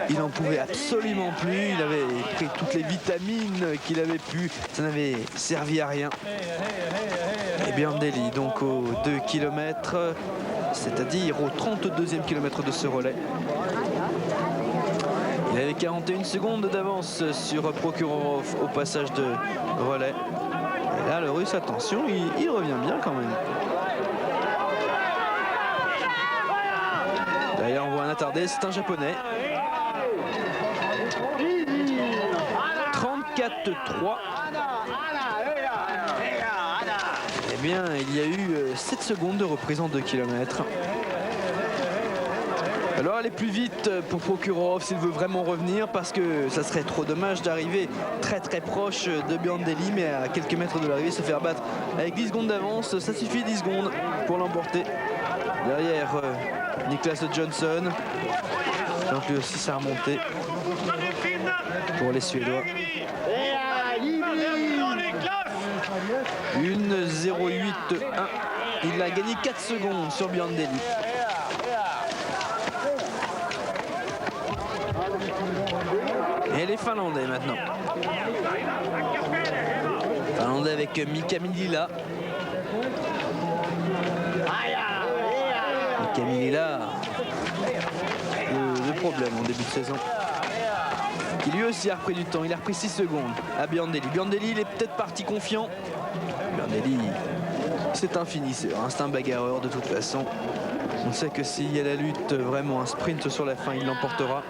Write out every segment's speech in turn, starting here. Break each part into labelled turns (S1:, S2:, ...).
S1: il n'en pouvait absolument plus. Il avait pris toutes les vitamines qu'il avait pu. Ça n'avait servi à rien. Et Biandelli, donc aux 2 km, c'est-à-dire au 32e kilomètre de ce relais. Il avait 41 secondes d'avance sur Prokhorov au passage de relais. Et là, le Russe, attention, il revient bien quand même. D'ailleurs, on voit un attardé, c'est un Japonais. 34-3. Eh bien, il y a eu 7 secondes de reprise en 2 km. Alors aller plus vite pour Prokhorov s'il veut vraiment revenir, parce que ça serait trop dommage d'arriver très proche de Biandelli, mais à quelques mètres de l'arrivée se faire battre avec 10 secondes d'avance. Ça suffit, 10 secondes pour l'emporter. Derrière Niklas Johnson. Donc lui aussi ça a remonté pour les Suédois. 1:08.1. Il a gagné 4 secondes sur Biandelli. Et les Finlandais maintenant. Finlandais avec Mika Millila. Mika Millila, le problème en début de saison. Qui lui aussi a repris du temps. Il a repris 6 secondes à Biandelli. Biandelli, il est peut-être parti confiant. Biandelli, c'est un finisseur, hein, c'est un bagarreur de toute façon. On sait que s'il y a la lutte, vraiment un sprint sur la fin, il l'emportera.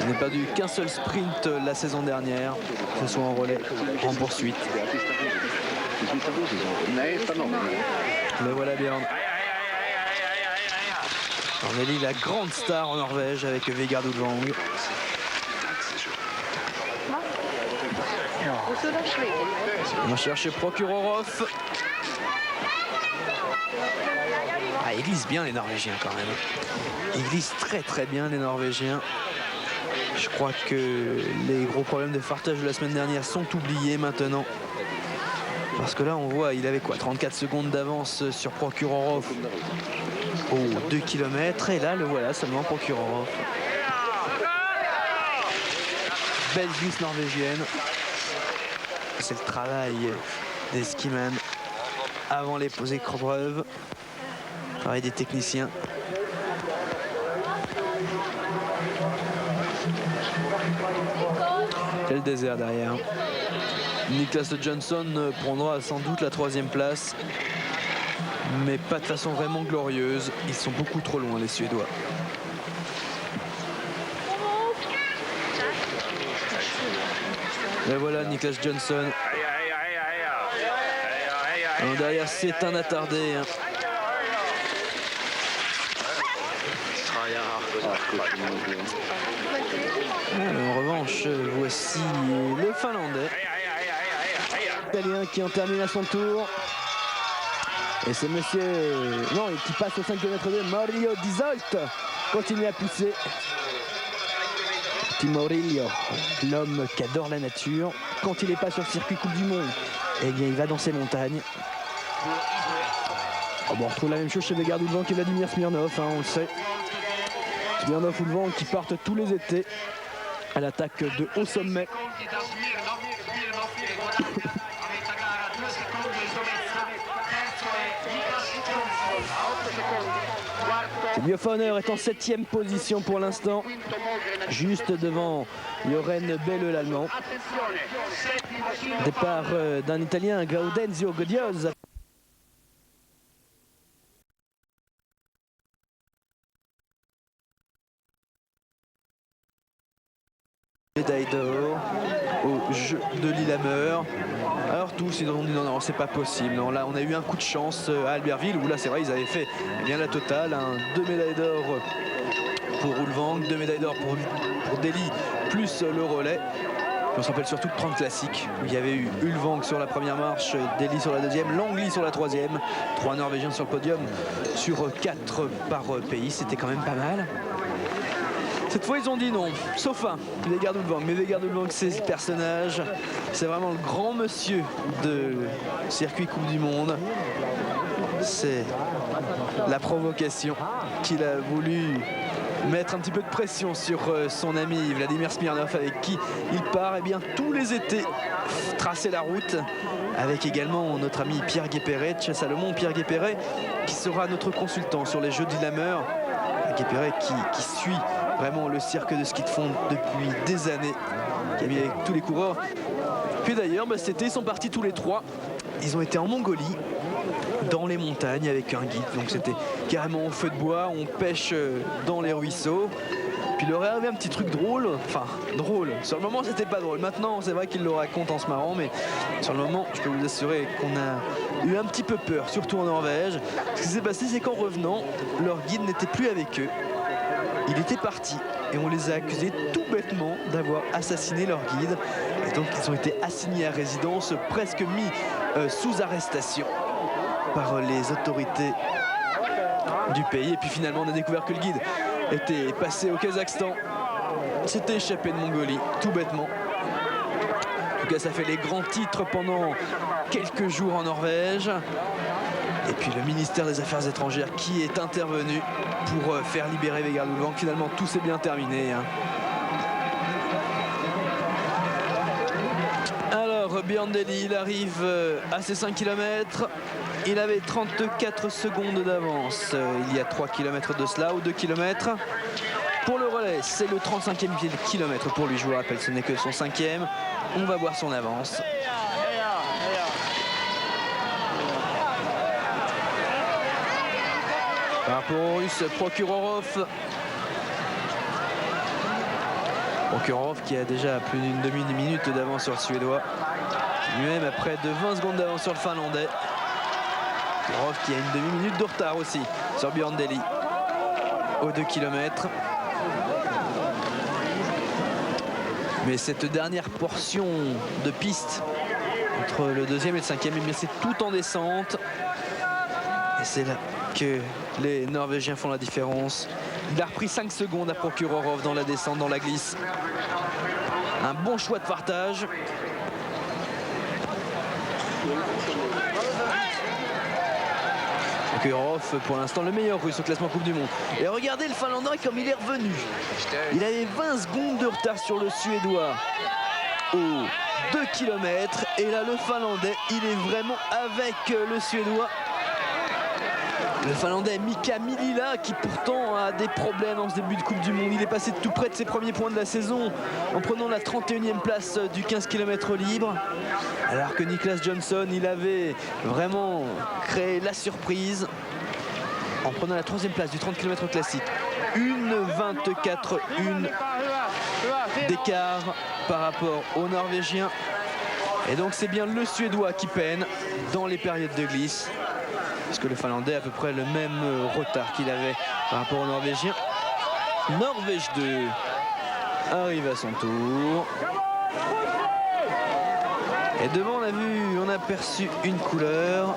S1: Il n'a pas eu qu'un seul sprint la saison dernière, que ce soit en relais, en poursuite. Le voilà bien. Biandelli, la grande star en Norvège avec Vegard Ulvang. On va chercher Prokhorov. Ah, ils glissent bien les Norvégiens quand même. Ils glissent très bien les Norvégiens. Je crois que les gros problèmes de fartage de la semaine dernière sont oubliés maintenant. Parce que là on voit, il avait quoi, 34 secondes d'avance sur Prokhorov aux 2 km. Et là le voilà seulement Prokhorov. Belle glisse norvégienne. C'est le travail des skiman avant les épreuves. Travail des techniciens. Quel désert derrière. Niklas Johnson prendra sans doute la 3e place, mais pas de façon vraiment glorieuse. Ils sont beaucoup trop loin, les Suédois. Et voilà Niklas Johnson. Alors derrière, c'est un attardé. Hein. En revanche, voici le Finlandais. Italien qui en termine à son tour. Et c'est monsieur... Non, qui passe au 5 km de Maurilio Dizolt. Continue à pousser. Petit Maurilio, l'homme qui adore la nature. Quand il n'est pas sur le circuit Coupe du Monde, eh bien il va dans ses montagnes. Oh, bon, on retrouve la même chose chez Vegard Ulvang et Vladimir Smirnov, hein, on le sait. Smirnov ou Ulvang qui partent tous les étés à l'attaque de haut sommet. Bjofauner est en 7e position pour l'instant, juste devant Joren Belle l'Allemand. Départ d'un Italien, Gaudenzio Godios. Médaille d'or au jeu de Lillehammer. Alors tous ils ont dit non, c'est pas possible. Non, là on a eu un coup de chance à Albertville où là c'est vrai ils avaient fait bien la totale. 2 médailles d'or pour Ulvang, 2 médailles d'or pour Delhi plus le relais. On se rappelle surtout de 30 classiques où il y avait eu Ulvang sur la première marche, Delhi sur la 2e, Langley sur la 3e, 3 Norvégiens sur le podium sur 4 par pays, c'était quand même pas mal. Cette fois ils ont dit non, sauf un, Vegard Ulvang. Mais Vegard Ulvang c'est ce personnage, c'est vraiment le grand monsieur de circuit Coupe du Monde. C'est la provocation qu'il a voulu mettre un petit peu de pression sur son ami Vladimir Smirnov avec qui il part et bien tous les étés tracer la route avec également notre ami Pierre Guépéret de chez Salomon. Pierre Guépéret qui sera notre consultant sur les Jeux de Lillehammer. Guépéret qui suit vraiment le cirque de ski de fond depuis des années, qui a mis avec tous les coureurs. Puis d'ailleurs cet été ils sont partis tous les trois. Ils ont été en Mongolie dans les montagnes avec un guide, donc c'était carrément au feu de bois, on pêche dans les ruisseaux. Puis il leur est arrivé un petit truc drôle, enfin drôle, sur le moment c'était pas drôle, maintenant c'est vrai qu'il le raconte en se marrant, mais sur le moment je peux vous assurer qu'on a eu un petit peu peur, surtout en Norvège. Ce qui s'est passé, c'est qu'en revenant, leur guide n'était plus avec eux, il était parti et on les a accusés tout bêtement d'avoir assassiné leur guide, et donc ils ont été assignés à résidence, presque mis sous arrestation par les autorités du pays. Et puis finalement on a découvert que le guide était passé au Kazakhstan, s'était échappé de Mongolie tout bêtement. En tout cas ça fait les grands titres pendant quelques jours en Norvège. Et puis le ministère des Affaires étrangères qui est intervenu pour faire libérer Vegard Ulvang. Finalement tout s'est bien terminé, hein. Alors Björn Deli, il arrive à ses 5 km. Il avait 34 secondes d'avance il y a 3 km de cela, ou 2 km. Pour le relais, c'est le 35e kilomètre pour lui, je vous rappelle, ce n'est que son 5e. On va voir son avance. Par rapport au Russe Prokhorov. Prokhorov qui a déjà plus d'une demi-minute d'avance sur le Suédois. Lui-même a près de 20 secondes d'avance sur le Finlandais. Prokhorov qui a une demi-minute de retard aussi sur Björn Deli aux 2 km. Mais cette dernière portion de piste entre le 2e et le 5e, c'est tout en descente. Et c'est là que les Norvégiens font la différence. Il a repris 5 secondes à Prokhorov dans la descente, dans la glisse. Un bon choix de partage. Prokhorov, pour l'instant, le meilleur russe au classement Coupe du Monde. Et regardez le Finlandais comme il est revenu. Il avait 20 secondes de retard sur le Suédois aux 2 km. Et là, le Finlandais, il est vraiment avec le Suédois. Le Finlandais Mika Millila qui pourtant a des problèmes en ce début de Coupe du Monde. Il est passé tout près de ses premiers points de la saison en prenant la 31e place du 15 km libre. Alors que Niklas Johnson, il avait vraiment créé la surprise en prenant la 3e place du 30 km classique. 1,24,1 d'écart par rapport aux Norvégiens. Et donc c'est bien le Suédois qui peine dans les périodes de glisse. Parce que le Finlandais a à peu près le même retard qu'il avait par rapport aux Norvégiens. Norvège 2 arrive à son tour. Et devant on a aperçu une couleur.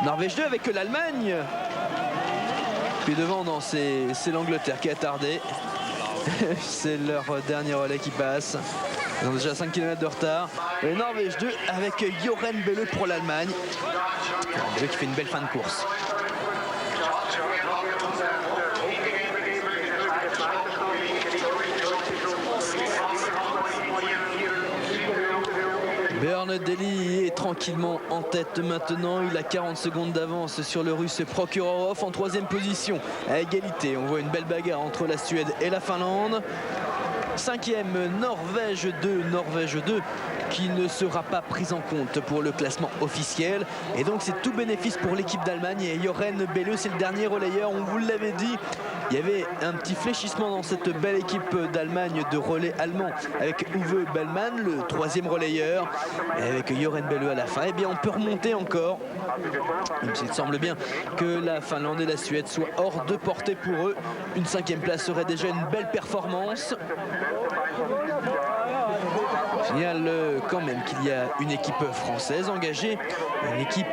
S1: Norvège 2 avec l'Allemagne. Puis devant, non, c'est l'Angleterre qui a tardé. C'est leur dernier relais qui passe. Ils ont déjà 5 km de retard. Et Norvège 2 avec Joren Belle pour l'Allemagne. Norvège qui fait une belle fin de course. Björn Deli est tranquillement en tête maintenant. Il a 40 secondes d'avance sur le Russe Prokhorov en 3e position. À égalité, on voit une belle bagarre entre la Suède et la Finlande. 5e, Norvège 2 qui ne sera pas prise en compte pour le classement officiel. Et donc c'est tout bénéfice pour l'équipe d'Allemagne. Et Joren Belle, c'est le dernier relayeur. On vous l'avait dit, il y avait un petit fléchissement dans cette belle équipe d'Allemagne de relais allemand avec Uwe Bellmann, le 3e relayeur. Et avec Joren Belle à la fin, eh bien on peut remonter encore. Même s'il semble bien que la Finlande et la Suède soient hors de portée pour eux. Une 5e place serait déjà une belle performance. Je signale quand même qu'il y a une équipe française engagée. Une équipe,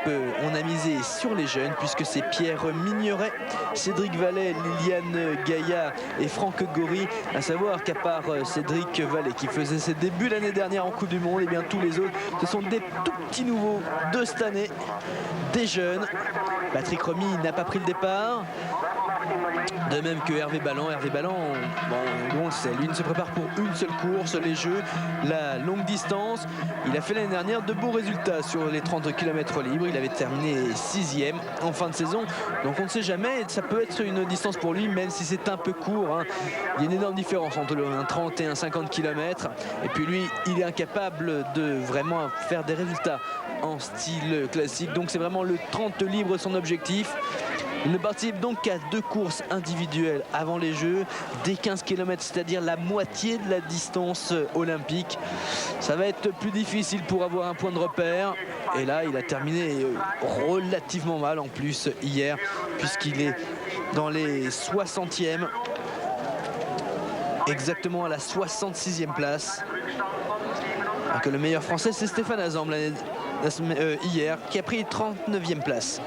S1: on a misé sur les jeunes puisque c'est Pierre Migneret, Cédric Vallet, Liliane Gaillard et Franck Gory. À savoir qu'à part Cédric Vallet qui faisait ses débuts l'année dernière en Coupe du Monde, et bien tous les autres, ce sont des tout petits nouveaux de cette année, des jeunes. Patrick Remy n'a pas pris le départ. De même que Hervé Ballan. Hervé Ballan, bon, c'est lui, ne se prépare pour une seule course, les Jeux, la longue distance. Il a fait l'année dernière de beaux résultats sur les 30 km libres. Il avait terminé 6e en fin de saison. Donc on ne sait jamais, ça peut être une distance pour lui, même si c'est un peu court. Hein. Il y a une énorme différence entre un 30 et un 50 km. Et puis lui, il est incapable de vraiment faire des résultats en style classique. Donc c'est vraiment le 30 libre son objectif. Il ne participe donc qu'à 2 courses individuelles avant les Jeux, des 15 km, c'est-à-dire la moitié de la distance olympique. Ça va être plus difficile pour avoir un point de repère. Et là, il a terminé relativement mal en plus hier, puisqu'il est dans les 60e, exactement à la 66e place. Alors que le meilleur français, c'est Stéphane Azam hier, qui a pris 39e place.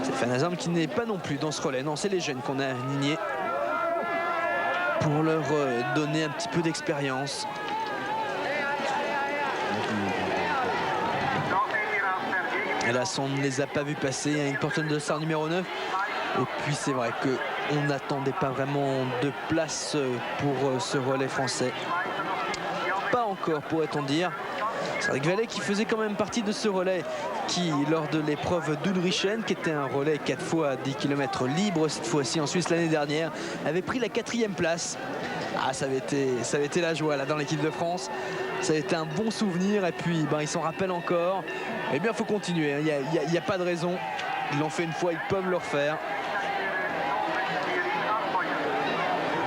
S1: Stéphane Azam qui n'est pas non plus dans ce relais. Non, c'est les jeunes qu'on a alignés pour leur donner un petit peu d'expérience. Et là, on ne les a pas vus passer. Une porte de star numéro 9. Et puis c'est vrai qu'on n'attendait pas vraiment de place pour ce relais français. Pas encore, pourrait-on dire. Cédric Vallet qui faisait quand même partie de ce relais qui, lors de l'épreuve d'Ulrichen, qui était un relais 4 fois 10 km libre, cette fois-ci en Suisse l'année dernière, avait pris la 4e place. Ah, ça avait été la joie là dans l'équipe de France. Ça a été un bon souvenir et puis ils s'en rappellent encore. Eh bien, il faut continuer, hein. Il n'y a pas de raison. Ils l'ont fait une fois, ils peuvent le refaire.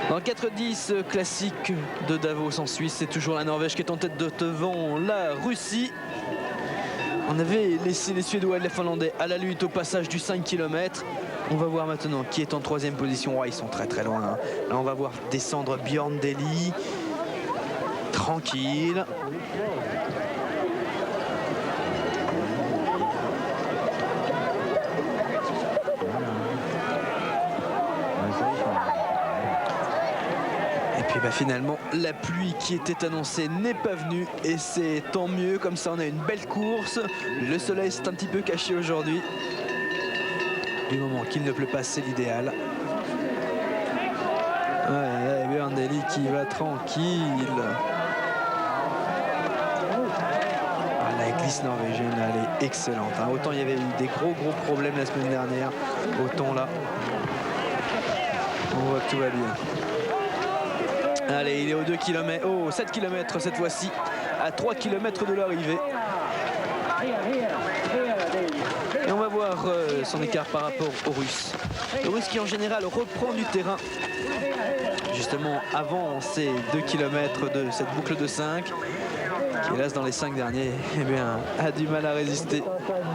S1: Dans le 4-10 classique de Davos en Suisse, c'est toujours la Norvège qui est en tête devant la Russie. On avait laissé les Suédois et les Finlandais à la lutte au passage du 5 km. On va voir maintenant qui est en 3e position. Ouais, ils sont très très loin. Hein. Là, on va voir descendre Björn Deli. Tranquille. Finalement, la pluie qui était annoncée n'est pas venue et c'est tant mieux, comme ça on a une belle course. Le soleil s'est un petit peu caché aujourd'hui. Du moment qu'il ne pleut pas, c'est l'idéal. Ouais, Björn Deli qui va tranquille. La glisse norvégienne, elle est excellente. Hein. Autant il y avait eu des gros problèmes la semaine dernière, autant là, on voit que tout va bien. Allez, il est aux 2 km, 7 km cette fois-ci, à 3 km de l'arrivée. Et on va voir son écart par rapport aux Russes. Le Russe qui en général reprend du terrain justement avant ces 2 km de cette boucle de 5. Qui hélas dans les 5 derniers a du mal à résister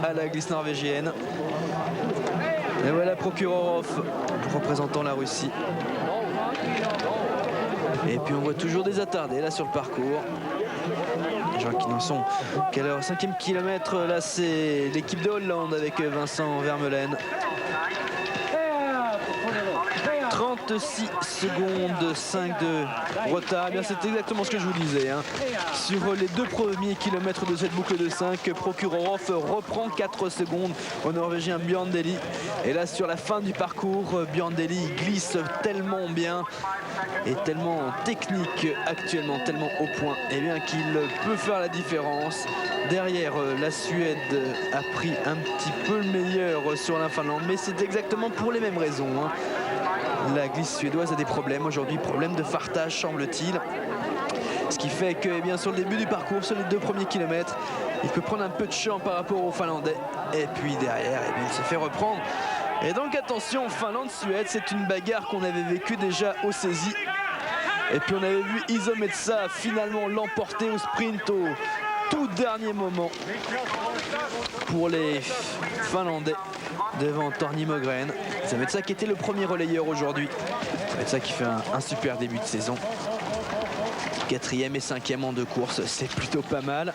S1: à la glisse norvégienne. Et voilà Prokhorov représentant la Russie. Et puis on voit toujours des attardés là sur le parcours. Les gens qui n'en sont qu'à leur 5e kilomètre. Là c'est l'équipe de Hollande avec Vincent Vermeulen. 36 secondes 5 de retard. Eh bien c'est exactement ce que je vous disais. Hein. Sur les 2 premiers kilomètres de cette boucle de 5, Prokhorov reprend 4 secondes au Norvégien Björn Deli. Et là sur la fin du parcours, Björn Deli glisse tellement bien et tellement technique actuellement, tellement au point, et bien qu'il peut faire la différence. Derrière, la Suède a pris un petit peu le meilleur sur la Finlande, mais c'est exactement pour les mêmes raisons. Hein. La glisse suédoise a des problèmes aujourd'hui, problème de fartage semble-t-il. Ce qui fait que sur le début du parcours, sur les 2 premiers kilomètres, il peut prendre un peu de champ par rapport aux Finlandais. Et puis derrière, il se fait reprendre. Et donc attention, Finlande-Suède, c'est une bagarre qu'on avait vécue déjà au saisie. Et puis on avait vu Iso Metsä finalement l'emporter au sprint au tout dernier moment pour les Finlandais devant Torgny Mogren. Iso Metsä qui était le premier relayeur aujourd'hui. Iso Metsä qui fait un super début de saison. 4e et 5e en 2 courses, c'est plutôt pas mal.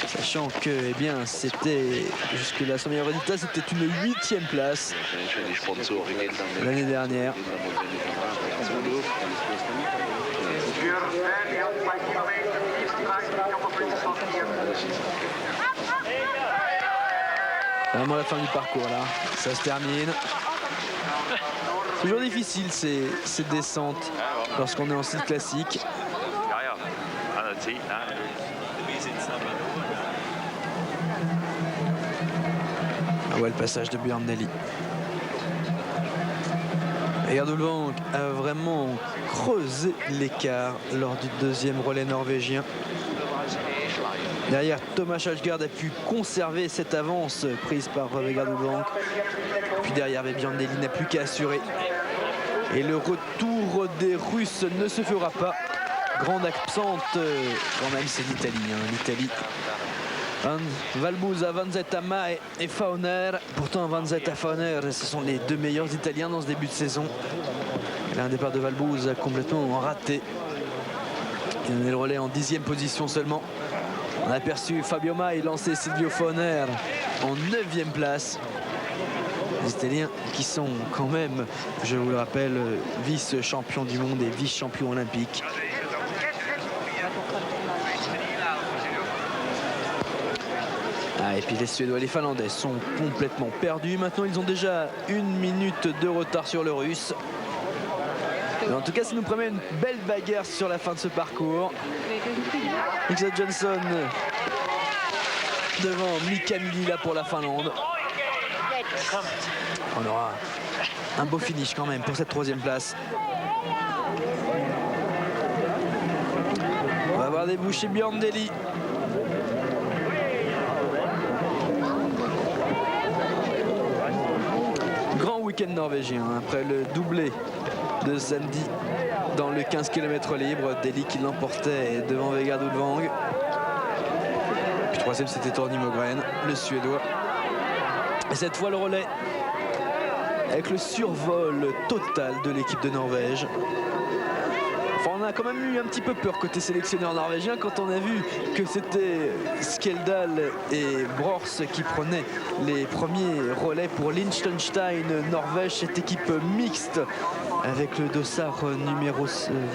S1: Sachant que c'était jusque-là son meilleur résultat, c'était une 8e place l'année dernière. Vraiment la fin du parcours là, ça se termine. C'est toujours difficile ces descentes lorsqu'on est en style classique. Ah ouais, le passage de Bjørn Dæhlie. Gerdulvang a vraiment creusé l'écart lors du deuxième relais norvégien. Derrière, Thomas Højgaard a pu conserver cette avance prise par Gerdulvang. Puis derrière, Bjørn Dæhlie n'a plus qu'à assurer. Et le retour des Russes ne se fera pas. Grande absente, quand même, c'est l'Italie. L'Italie. Valbouza, Vanzettama et Fauner. Pourtant, Vanzetta et Fauner, ce sont les deux meilleurs Italiens dans ce début de saison. Là, un départ de Valbouza complètement raté. Il donnait le relais en 10e position seulement. On a aperçu Fabio Mai lancer Silvio Fauner en 9e place. Les Italiens qui sont quand même, je vous le rappelle, vice-champions du monde et vice-champions olympiques. Et puis les Suédois et les Finlandais sont complètement perdus. Maintenant, ils ont déjà 1 minute de retard sur le Russe. Mais en tout cas, ça nous promet une belle bagarre sur la fin de ce parcours. Niklas Jonsson devant Mika Millila pour la Finlande. On aura un beau finish quand même pour cette 3e place. On va voir déboucher Bjørn Dæhlie. Grand week-end norvégien après le doublé de samedi dans le 15 km libre. Dæhlie qui l'emportait devant Gerdulvang. Puis 3e, c'était Torgny Mogren, le Suédois. Et cette fois le relais avec le survol total de l'équipe de Norvège. Enfin, on a quand même eu un petit peu peur côté sélectionneur norvégien quand on a vu que c'était Skeldal et Brors qui prenaient les premiers relais pour Liechtenstein, Norvège, cette équipe mixte avec le dossard numéro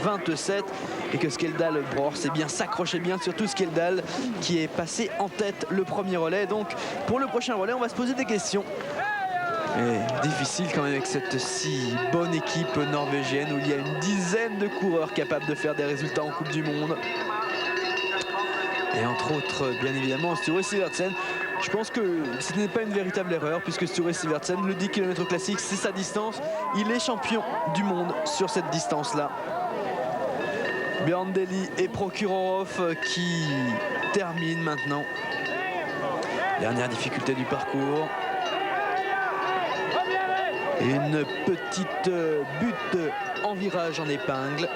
S1: 27 et que Skeldal Brors s'accrochait bien, surtout Skeldal qui est passé en tête le premier relais. Donc pour le prochain relais, on va se poser des questions. Et difficile quand même avec cette si bonne équipe norvégienne où il y a une dizaine de coureurs capables de faire des résultats en Coupe du Monde. Et entre autres, bien évidemment, Sture Sivertsen. Je pense que ce n'est pas une véritable erreur puisque Sture Sivertsen, le 10 km classique, c'est sa distance. Il est champion du monde sur cette distance-là. Bjørn Dæhlie et Prokhorov qui terminent maintenant. Dernière difficulté du parcours. Une petite butte en virage en épingle.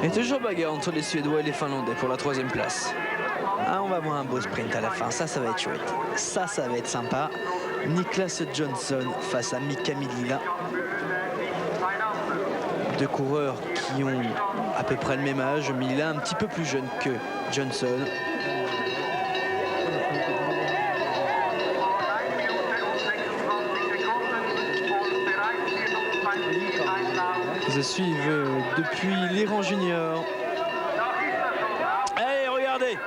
S1: Et toujours bagarre entre les Suédois et les Finlandais pour la 3e place. Ah, on va voir un beau sprint à la fin, ça va être chouette. Ça va être sympa. Niklas Jonsson face à Mika Millila. Deux coureurs qui ont à peu près le même âge. Millila un petit peu plus jeune que Jonsson. Ils se suivent depuis l'Iran Junior. Allez, regardez,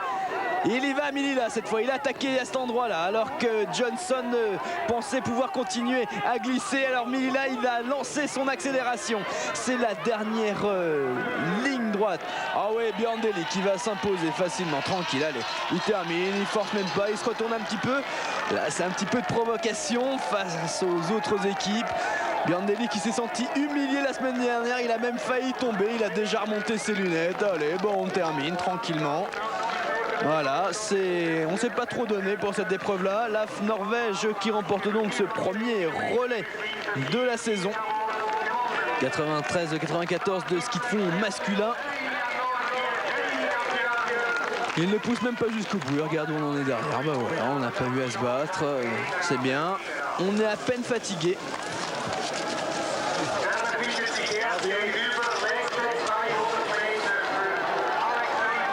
S1: il y va Millila cette fois, il a attaqué à cet endroit-là alors que Jonsson pensait pouvoir continuer à glisser. Alors Millila, il a lancé son accélération. C'est la dernière ligne droite. Ah ouais, Bjørn Dæhlie qui va s'imposer facilement, tranquille, allez, il termine, il force même pas, il se retourne un petit peu. Là, c'est un petit peu de provocation face aux autres équipes. Bjørn Dæhlie qui s'est senti humilié la semaine dernière, il a même failli tomber, il a déjà remonté ses lunettes. Allez, bon, on termine tranquillement. Voilà, on ne s'est pas trop donné pour cette épreuve-là. La Norvège qui remporte donc ce premier relais de la saison. 93-94 de ski de fond masculin. Il ne pousse même pas jusqu'au bout. Regardez où on en est derrière. Bah voilà, on n'a pas eu à se battre. C'est bien. On est à peine fatigué.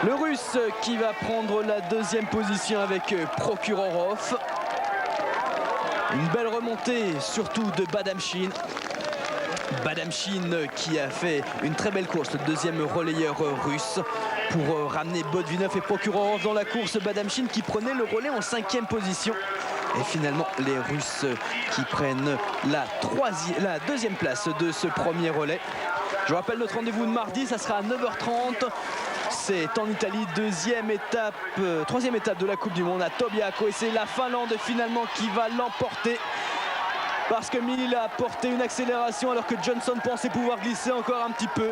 S1: Le Russe qui va prendre la deuxième position avec Prokhorov. Une belle remontée, surtout de Badamchine. Badamchine qui a fait une très belle course, le deuxième relayeur russe, pour ramener Botvinov et Prokhorov dans la course. Badamchine qui prenait le relais en 5e position. Et finalement, les Russes qui prennent la deuxième place de ce premier relais. Je vous rappelle notre rendez-vous de mardi, ça sera à 9h30. C'est en Italie, troisième étape de la Coupe du Monde à Tobiaco. Et c'est la Finlande finalement qui va l'emporter. Parce que Mil a porté une accélération alors que Johnson pensait pouvoir glisser encore un petit peu.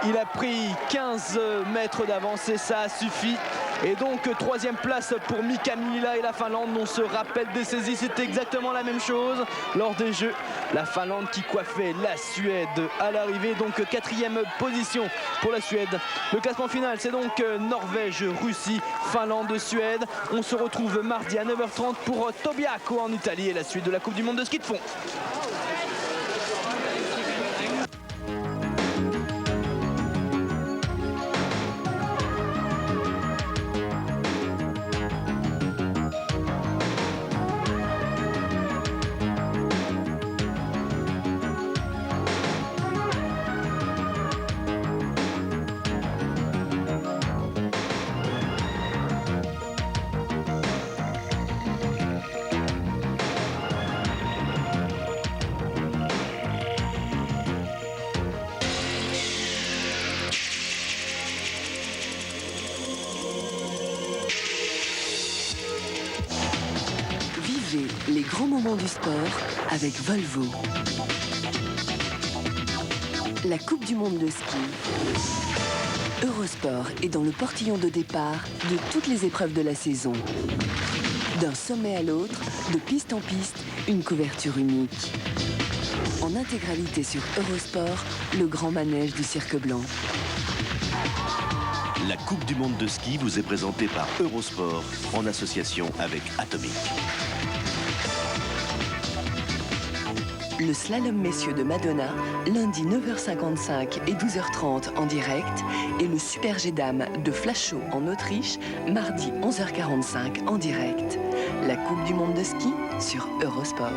S1: Il a pris 15 mètres d'avance et ça a suffi. Et donc troisième place pour Mika Mila et la Finlande. On se rappelle des saisies, c'était exactement la même chose lors des Jeux. La Finlande qui coiffait la Suède à l'arrivée. Donc quatrième position pour la Suède. Le classement final, c'est donc Norvège, Russie, Finlande, Suède. On se retrouve mardi à 9h30 pour Tobiaco en Italie et la suite de la Coupe du Monde de ski de fond.
S2: Les grands moments du sport avec Volvo. La Coupe du Monde de ski. Eurosport est dans le portillon de départ de toutes les épreuves de la saison. D'un sommet à l'autre, de piste en piste, une couverture unique. En intégralité sur Eurosport, le grand manège du Cirque Blanc.
S3: La Coupe du Monde de ski vous est présentée par Eurosport en association avec Atomic.
S2: Le slalom messieurs de Madonna, lundi 9h55 et 12h30 en direct, et le Super G dames de Flachau en Autriche, mardi 11h45 en direct. La Coupe du Monde de ski sur Eurosport.